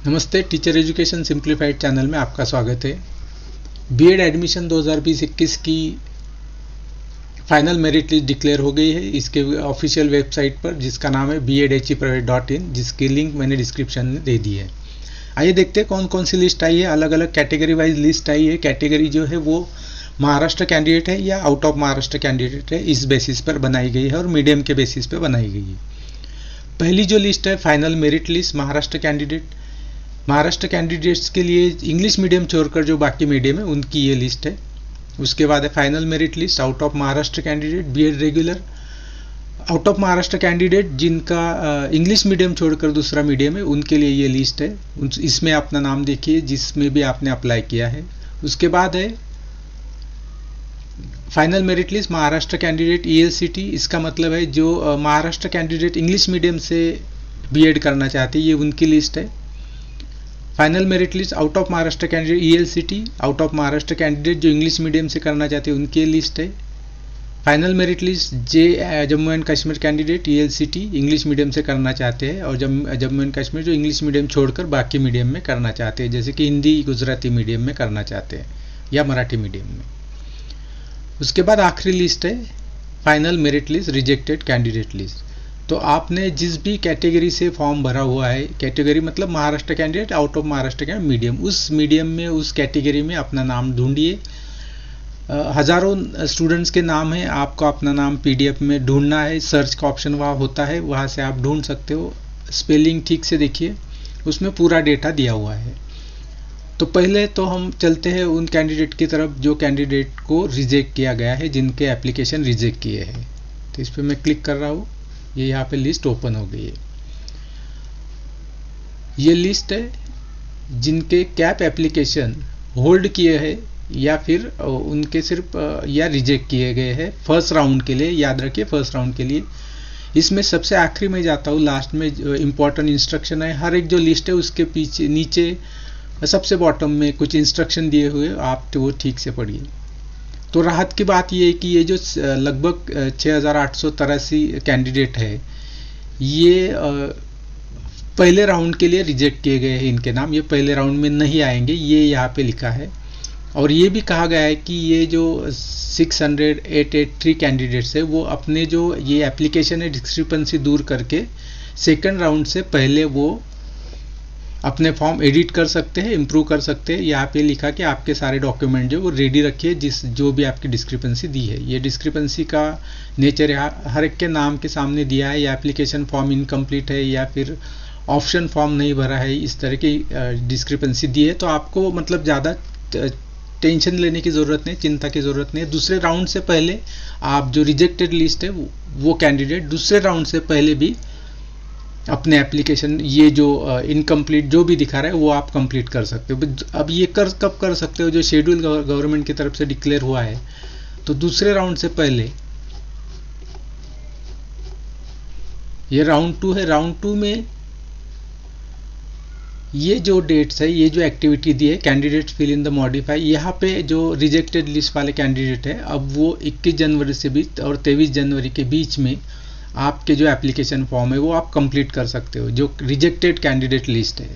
नमस्ते, teacher education simplified channel में आपका स्वागत है। बीएड एडमिशन 2020-21 की फाइनल मेरिट लिस्ट डिक्लेयर हो गई है इसके ऑफिशियल वेबसाइट पर, जिसका नाम है BEDHEprivate.in, जिसकी लिंक मैंने डिस्क्रिप्शन में दे दी है। आइए देखते हैं कौन कौन सी लिस्ट आई है। अलग अलग कैटेगरी वाइज लिस्ट आई है। कैटेगरी जो है वो महाराष्ट्र कैंडिडेट है या आउट ऑफ महाराष्ट्र कैंडिडेट है, इस बेसिस पर बनाई गई है और मीडियम के बेसिस पर बनाई गई है। पहली जो लिस्ट है final merit list Maharashtra candidates के लिए इंग्लिश मीडियम छोड़कर जो बाकी मीडियम है उनकी ये लिस्ट है। उसके बाद है final merit list out of Maharashtra candidate BEd regular. Out of Maharashtra candidate जिनका इंग्लिश मीडियम छोड़कर दूसरा मीडियम है उनके लिए ये लिस्ट है। इसमें अपना नाम देखिए जिसमें भी आपने अप्लाई किया है। उसके बाद है final merit list Maharashtra candidate ELCT। इसका मतलब है जो महाराष्ट्र कैंडिडेट इंग्लिश मीडियम से बीएड करना चाहते हैं, ये उनकी लिस्ट है। Final merit list out of Maharashtra candidate ELCT, out of Maharashtra candidate जो इंग्लिश मीडियम से करना चाहते हैं उनकी लिस्ट है। Final merit list Jammu and Kashmir candidate ELCT English medium से करना चाहते हैं, और जम्मू एंड कश्मीर जो इंग्लिश मीडियम छोड़कर बाकी मीडियम में करना चाहते हैं, जैसे कि हिंदी गुजराती मीडियम में करना चाहते हैं या मराठी मीडियम में। उसके बाद आखिरी लिस्ट है final merit list rejected candidate list. तो आपने जिस भी कैटेगरी से फॉर्म भरा हुआ है, कैटेगरी मतलब Maharashtra candidate, out of Maharashtra candidate medium, उस मीडियम में उस कैटेगरी में अपना नाम ढूंढिए। हजारों स्टूडेंट्स के नाम है, आपको अपना नाम PDF में ढूंढना है। सर्च का ऑप्शन वहाँ होता है, वहाँ से आप ढूंढ सकते हो। स्पेलिंग ठीक से देखिए, उसमें पूरा डेटा दिया हुआ है। तो पहले तो हम चलते हैं उन कैंडिडेट की तरफ जो कैंडिडेट को रिजेक्ट किया गया है, जिनके एप्लीकेशन रिजेक्ट किए हैं। तो इस पर मैं क्लिक कर रहा हूँ, ये यहाँ पे लिस्ट ओपन हो गई है। ये लिस्ट है जिनके कैप एप्लीकेशन होल्ड किए हैं या फिर उनके सिर्फ या रिजेक्ट किए गए हैं फर्स्ट राउंड के लिए। याद रखिए फर्स्ट राउंड के लिए। इसमें सबसे आखिरी में जाता हूँ, लास्ट में इंपॉर्टेंट इंस्ट्रक्शन है। हर एक जो लिस्ट है उसके पीछे नीचे सबसे बॉटम में कुछ इंस्ट्रक्शन दिए हुए, आप तो वो ठीक से पढ़िए। तो राहत की बात ये है कि ये जो लगभग 6883 कैंडिडेट है, ये पहले राउंड के लिए रिजेक्ट किए गए हैं। इनके नाम ये पहले राउंड में नहीं आएंगे, ये यहाँ पे लिखा है। और ये भी कहा गया है कि ये जो 60883 कैंडिडेट्स है वो अपने जो ये एप्लीकेशन है डिस्क्रिपेंसी दूर करके सेकंड राउंड से पहले वो अपने फॉर्म एडिट कर सकते हैं, इम्प्रूव कर सकते हैं। यहाँ पे लिखा कि आपके सारे डॉक्यूमेंट जो वो रेडी रखिए, जो भी आपकी डिस्क्रिपेंसी दी है। ये डिस्क्रिपेंसी का नेचर हर एक के नाम के सामने दिया है, या एप्लीकेशन फॉर्म इनकम्प्लीट है या फिर ऑप्शन फॉर्म नहीं भरा है, इस तरह की डिस्क्रिपेंसी दी है। तो आपको मतलब ज़्यादा टेंशन लेने की ज़रूरत नहीं, चिंता की ज़रूरत नहीं है। दूसरे राउंड से पहले आप जो रिजेक्टेड लिस्ट है वो कैंडिडेट दूसरे राउंड से पहले भी अपने एप्लीकेशन ये जो इनकम्प्लीट जो भी दिखा रहा है वो आप कंप्लीट कर सकते हो। अब ये कब कर सकते हो, जो शेड्यूल गवर्नमेंट की तरफ से डिक्लेयर हुआ है, तो दूसरे राउंड से पहले। ये राउंड 2 है। राउंड 2 में ये जो डेट्स है, ये जो एक्टिविटी दी है candidates fill in the modify, यहाँ पे जो रिजेक्टेड लिस्ट वाले कैंडिडेट है, अब वो 21 जनवरी से भी और 23 जनवरी के बीच में आपके जो एप्लीकेशन फॉर्म है वो आप कंप्लीट कर सकते हो, जो रिजेक्टेड कैंडिडेट लिस्ट है।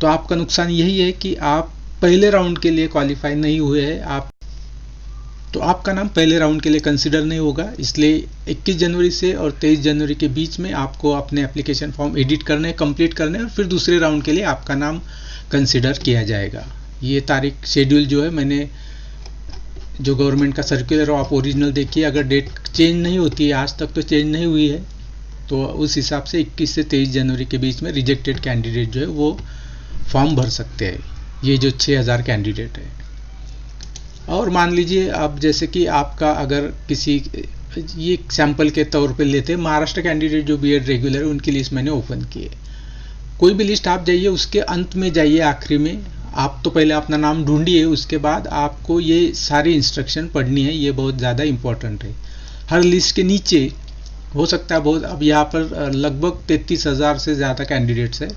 तो आपका नुकसान यही है कि आप पहले राउंड के लिए क्वालिफाई नहीं हुए हैं, तो आपका नाम पहले राउंड के लिए कंसिडर नहीं होगा। इसलिए 21 जनवरी से और 23 जनवरी के बीच में आपको अपने एप्लीकेशन फॉर्म एडिट करने, कंप्लीट करने, और फिर दूसरे राउंड के लिए आपका नाम कंसिडर किया जाएगा। ये तारीख शेड्यूल जो है, मैंने जो गवर्नमेंट का सर्कुलर हो आप ओरिजिनल देखिए। अगर डेट चेंज नहीं होती है, आज तक तो चेंज नहीं हुई है, तो उस हिसाब से 21 से 23 जनवरी के बीच में रिजेक्टेड कैंडिडेट जो है वो फॉर्म भर सकते हैं। ये जो 6000 कैंडिडेट है। और मान लीजिए अब जैसे कि आपका अगर किसी, ये सैंपल के तौर पे लेते हैं, महाराष्ट्र कैंडिडेट जो BED रेगुलर है उनकी लिस्ट मैंने ओपन की है। कोई भी लिस्ट आप जाइए, उसके अंत में जाइए, आखिरी में आप तो पहले अपना नाम ढूंढिए, उसके बाद आपको ये सारी इंस्ट्रक्शन पढ़नी है। ये बहुत ज़्यादा इंपॉर्टेंट है। हर लिस्ट के नीचे हो सकता है बहुत, अब यहाँ पर लगभग 33,000 से ज़्यादा कैंडिडेट्स है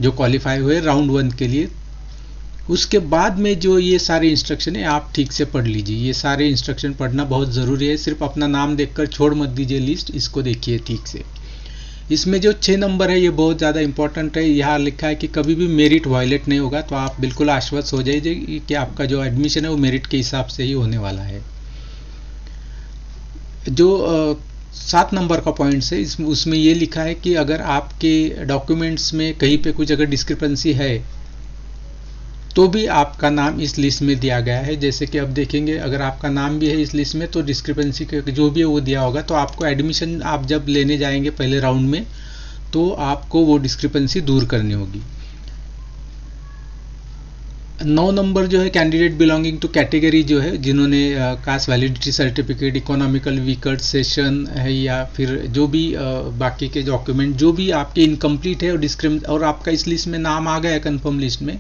जो क्वालिफाई हुए राउंड 1 के लिए। उसके बाद में जो ये सारे इंस्ट्रक्शन है आप ठीक से पढ़ लीजिए। ये सारे इंस्ट्रक्शन पढ़ना बहुत ज़रूरी है। सिर्फ अपना नाम देखकर छोड़ मत दीजिए लिस्ट, इसको देखिए ठीक से। इसमें जो 6 नंबर है ये बहुत ज़्यादा इंपॉर्टेंट है। यहाँ लिखा है कि कभी भी मेरिट वायलेट नहीं होगा, तो आप बिल्कुल आश्वस्त हो जाइए कि आपका जो एडमिशन है वो मेरिट के हिसाब से ही होने वाला है। जो 7 नंबर का पॉइंट्स है उसमें ये लिखा है कि अगर आपके डॉक्यूमेंट्स में कहीं पे कुछ अगर डिस्क्रिपेंसी है तो भी आपका नाम इस लिस्ट में दिया गया है। जैसे कि अब देखेंगे, अगर आपका नाम भी है इस लिस्ट में तो डिस्क्रिपेंसी जो भी है वो दिया होगा, तो आपको एडमिशन आप जब लेने जाएंगे पहले राउंड में तो आपको वो डिस्क्रिपेंसी दूर करनी होगी। 9 नंबर जो है कैंडिडेट बिलोंगिंग टू कैटेगरी जो है, जिन्होंने cast validity certificate, economical weaker session है या फिर जो भी बाकी के डॉक्यूमेंट जो भी आपके इनकम्प्लीट है और आपका इस लिस्ट में नाम आ गया है कन्फर्म लिस्ट में,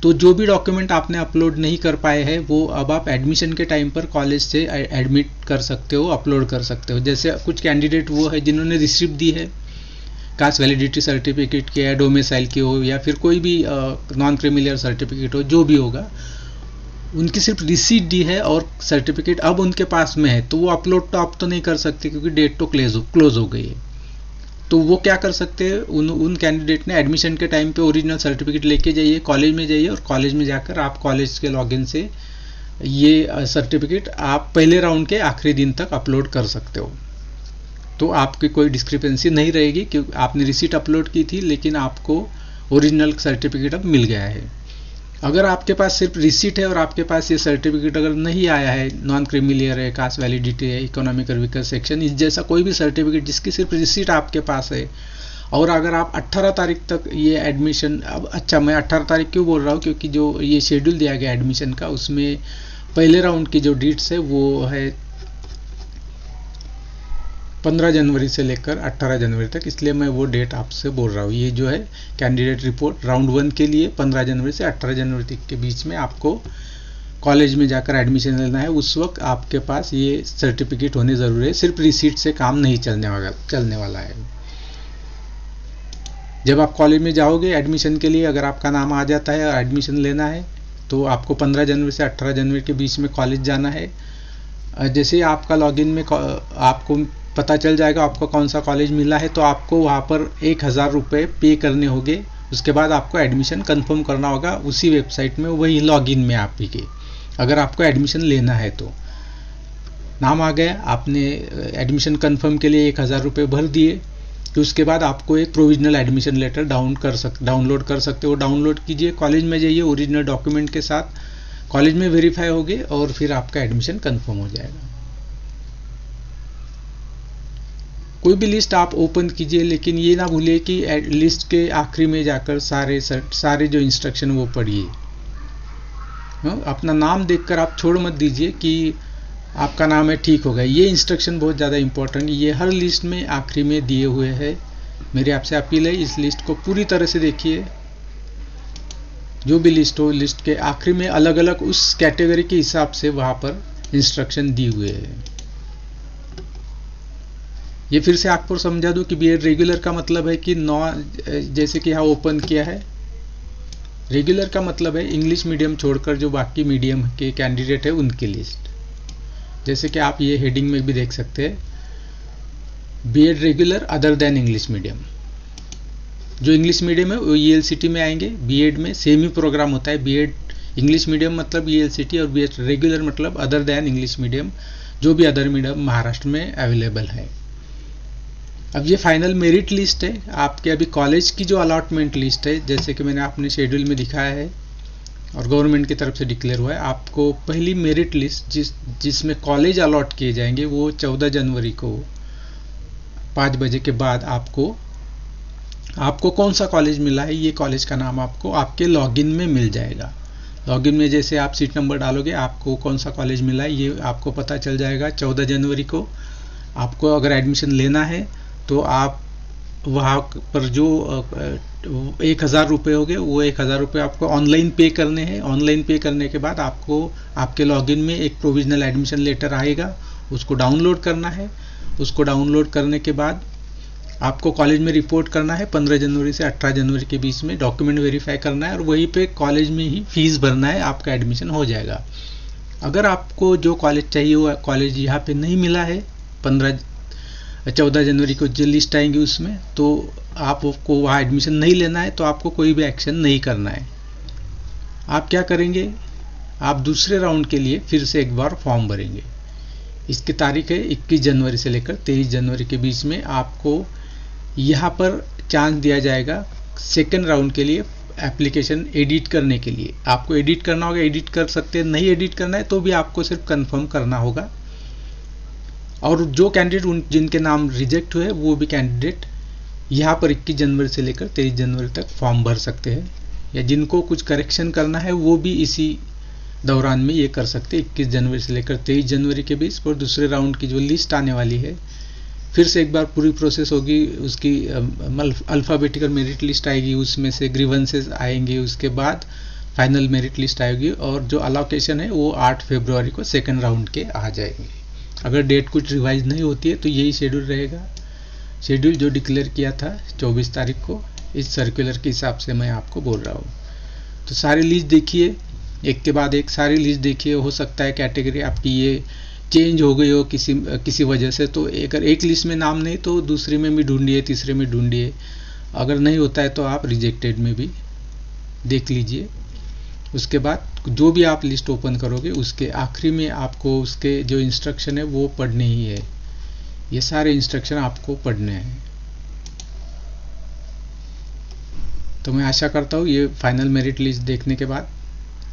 तो जो भी डॉक्यूमेंट आपने अपलोड नहीं कर पाए हैं वो अब आप एडमिशन के टाइम पर कॉलेज से एडमिट कर सकते हो, अपलोड कर सकते हो। जैसे कुछ कैंडिडेट वो है जिन्होंने रिसिप्ट दी है कास्ट वैलिडिटी सर्टिफिकेट की या डोमिसाइल की हो या फिर कोई भी नॉन क्रिमिलियर सर्टिफिकेट हो, जो भी होगा, उनकी सिर्फ रिसीट दी है और सर्टिफिकेट अब उनके पास में है, तो वो अपलोड तो आप तो नहीं कर सकते क्योंकि डेट तो क्लोज हो गई है। तो वो क्या कर सकते हैं, उन कैंडिडेट ने एडमिशन के टाइम पे ओरिजिनल सर्टिफिकेट लेके जाइए, कॉलेज में जाइए और कॉलेज में जाकर आप कॉलेज के लॉगिन से ये सर्टिफिकेट आप पहले राउंड के आखिरी दिन तक अपलोड कर सकते हो। तो आपकी कोई डिस्क्रिपेंसी नहीं रहेगी क्योंकि आपने रिसीट अपलोड की थी लेकिन आपको ओरिजिनल सर्टिफिकेट अब मिल गया है। अगर आपके पास सिर्फ रिसीट है और आपके पास ये सर्टिफिकेट अगर नहीं आया है, नॉन क्रिमिलियर है, कास्ट वैलिडिटी है, इकोनॉमिकल वीकर सेक्शन, इस जैसा कोई भी सर्टिफिकेट जिसकी सिर्फ रिसीट आपके पास है, और अगर आप 18 तारीख तक ये एडमिशन, अब अच्छा मैं 18 तारीख क्यों बोल रहा हूँ क्योंकि जो ये शेड्यूल दिया गया एडमिशन का उसमें पहले राउंड की जो डेट्स है वो है 15 जनवरी से लेकर 18 जनवरी तक, इसलिए मैं वो डेट आपसे बोल रहा हूँ। ये जो है कैंडिडेट रिपोर्ट राउंड 1 के लिए 15 जनवरी से 18 जनवरी तक के बीच में आपको कॉलेज में जाकर एडमिशन लेना है। उस वक्त आपके पास ये सर्टिफिकेट होने ज़रूरी है, सिर्फ रिसीट से काम नहीं चलने वाला है। जब आप कॉलेज में जाओगे एडमिशन के लिए, अगर आपका नाम आ जाता है और एडमिशन लेना है तो आपको 15 जनवरी से 18 जनवरी के बीच में कॉलेज जाना है। जैसे आपका लॉगिन में आपको पता चल जाएगा आपको कौन सा कॉलेज मिला है, तो आपको वहाँ पर 1000 रुपये पे करने होंगे। उसके बाद आपको एडमिशन कंफर्म करना होगा उसी वेबसाइट में, वही लॉगिन में आप ही के, अगर आपको एडमिशन लेना है तो। नाम आ गया, आपने एडमिशन कंफर्म के लिए 1000 रुपये भर दिए, तो उसके बाद आपको एक प्रोविजनल एडमिशन लेटर डाउनलोड कर सकते हो। डाउनलोड कीजिए, कॉलेज में जाइए, ओरिजिनल डॉक्यूमेंट के साथ कॉलेज में वेरीफाई होगे और फिर आपका एडमिशन कंफर्म हो जाएगा। कोई भी लिस्ट आप ओपन कीजिए, लेकिन ये ना भूलिए कि लिस्ट के आखिरी में जाकर सारे जो इंस्ट्रक्शन वो पढ़िए। अपना नाम देखकर आप छोड़ मत दीजिए कि आपका नाम है ठीक हो गया। ये इंस्ट्रक्शन बहुत ज़्यादा इंपॉर्टेंट, ये हर लिस्ट में आखिरी में दिए हुए हैं। मेरी आपसे अपील है, इस लिस्ट को पूरी तरह से देखिए। जो भी लिस्ट हो, लिस्ट के आखिरी में अलग अलग उस कैटेगरी के हिसाब से वहाँ पर इंस्ट्रक्शन दिए हुए हैं। ये फिर से आपको समझा दूं कि बीएड रेगुलर का मतलब है कि जैसे कि यहाँ ओपन किया है, रेगुलर का मतलब है इंग्लिश मीडियम छोड़कर जो बाकी मीडियम के कैंडिडेट है उनकी लिस्ट। जैसे कि आप ये हेडिंग में भी देख सकते हैं, BEd regular other than English medium. जो इंग्लिश मीडियम है वो ईएलसीटी में आएंगे। बीएड में सेम ही प्रोग्राम होता है, बीएड इंग्लिश मीडियम मतलब ईएलसीटी और बीएड रेगुलर मतलब अदर देन इंग्लिश मीडियम, जो भी अदर मीडियम महाराष्ट्र में अवेलेबल है। अब ये फाइनल मेरिट लिस्ट है आपके, अभी कॉलेज की जो अलॉटमेंट लिस्ट है, जैसे कि मैंने अपने शेड्यूल में दिखाया है और गवर्नमेंट की तरफ से डिक्लेयर हुआ है। आपको पहली मेरिट लिस्ट जिसमें कॉलेज अलॉट किए जाएंगे वो 14 जनवरी को 5 बजे के बाद आपको कौन सा कॉलेज मिला है, ये कॉलेज का नाम आपको आपके लॉगिन में मिल जाएगा। लॉगिन में जैसे आप सीट नंबर डालोगे आपको कौन सा कॉलेज मिला है ये आपको पता चल जाएगा 14 जनवरी को। आपको अगर एडमिशन लेना है तो आप वहाँ पर जो 1000 रुपये हो गए, वो 1000 रुपये आपको ऑनलाइन पे करने हैं। ऑनलाइन पे करने के बाद आपको आपके लॉगिन में एक प्रोविजनल एडमिशन लेटर आएगा, उसको डाउनलोड करना है। उसको डाउनलोड करने के बाद आपको कॉलेज में रिपोर्ट करना है 15 जनवरी से 18 जनवरी के बीच में, डॉक्यूमेंट वेरीफाई करना है और वहीं पे कॉलेज में ही फीस भरना है, आपका एडमिशन हो जाएगा। अगर आपको जो कॉलेज चाहिए वो कॉलेज यहाँ पे नहीं मिला है 14 जनवरी को जो लिस्ट आएंगी उसमें, तो आपको वहाँ एडमिशन नहीं लेना है, तो आपको कोई भी एक्शन नहीं करना है। आप क्या करेंगे, आप दूसरे राउंड के लिए फिर से एक बार फॉर्म भरेंगे। इसकी तारीख है 21 जनवरी से लेकर 23 जनवरी के बीच में। आपको यहाँ पर चांस दिया जाएगा सेकेंड राउंड के लिए एप्लीकेशन एडिट करने के लिए। आपको एडिट करना होगा, एडिट कर सकते हैं, नहीं एडिट करना है तो भी आपको सिर्फ कंफर्म करना होगा। और जो कैंडिडेट जिनके नाम रिजेक्ट हुए वो भी कैंडिडेट यहाँ पर 21 जनवरी से लेकर 23 जनवरी तक फॉर्म भर सकते हैं, या जिनको कुछ करेक्शन करना है वो भी इसी दौरान में ये कर सकते हैं 21 जनवरी से लेकर 23 जनवरी के बीच। पर दूसरे राउंड की जो लिस्ट आने वाली है फिर से एक बार पूरी प्रोसेस होगी, उसकी अल्फ़ाबेटिकल मेरिट लिस्ट आएगी, उसमें से ग्रीवेंसेस आएंगे, उसके बाद फाइनल मेरिट लिस्ट आएगी, और जो अलोकेशन है वो 8 फरवरी को सेकेंड राउंड के आ जाएंगे। अगर डेट कुछ रिवाइज नहीं होती है तो यही शेड्यूल रहेगा। शेड्यूल जो डिक्लेयर किया था 24 तारीख को, इस सर्कुलर के हिसाब से मैं आपको बोल रहा हूँ। तो सारी लिस्ट देखिए, एक के बाद एक सारी लिस्ट देखिए। हो सकता है कैटेगरी आपकी ये चेंज हो गई हो किसी वजह से, तो अगर एक लिस्ट में नाम नहीं तो दूसरे में भी ढूंढिए, तीसरे में ढूंढिए। अगर नहीं होता है तो आप रिजेक्टेड में भी देख लीजिए। उसके बाद जो भी आप लिस्ट ओपन करोगे उसके आखिरी में आपको उसके जो इंस्ट्रक्शन है वो पढ़ने ही है। ये सारे इंस्ट्रक्शन आपको पढ़ने हैं। तो मैं आशा करता हूँ ये फाइनल मेरिट लिस्ट देखने के बाद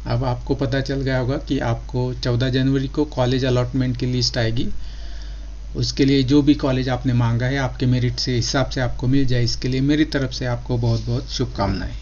अब आपको पता चल गया होगा कि आपको 14 जनवरी को कॉलेज अलॉटमेंट की लिस्ट आएगी। उसके लिए जो भी कॉलेज आपने मांगा है आपके मेरिट से हिसाब से आपको मिल जाए। इसके लिए मेरी तरफ से आपको बहुत बहुत शुभकामनाएं।